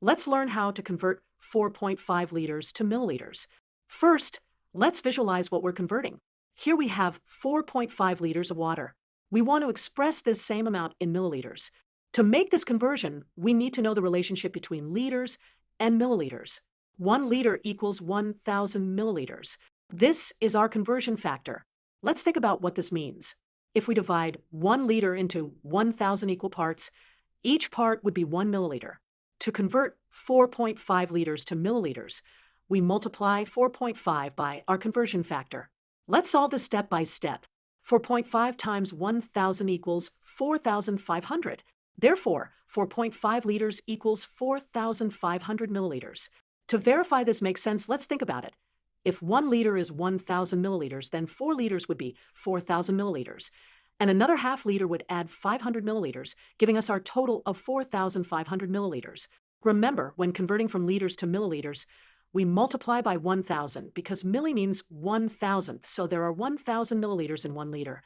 Let's learn how to convert 4.5 liters to milliliters. First, let's visualize what we're converting. Here we have 4.5 liters of water. We want to express this same amount in milliliters. To make this conversion, we need to know the relationship between liters and milliliters. 1 liter equals 1,000 milliliters. This is our conversion factor. Let's think about what this means. If we divide 1 liter into 1,000 equal parts, each part would be 1 milliliter. To convert 4.5 liters to milliliters, we multiply 4.5 by our conversion factor. Let's solve this step by step. 4.5 times 1,000 equals 4,500. Therefore, 4.5 liters equals 4,500 milliliters. To verify this makes sense, let's think about it. If 1 liter is 1,000 milliliters, then 4 liters would be 4,000 milliliters. And another half liter would add 500 milliliters, giving us our total of 4,500 milliliters. Remember, when converting from liters to milliliters, we multiply by 1,000 because milli means 1,000th, so there are 1,000 milliliters in 1 liter.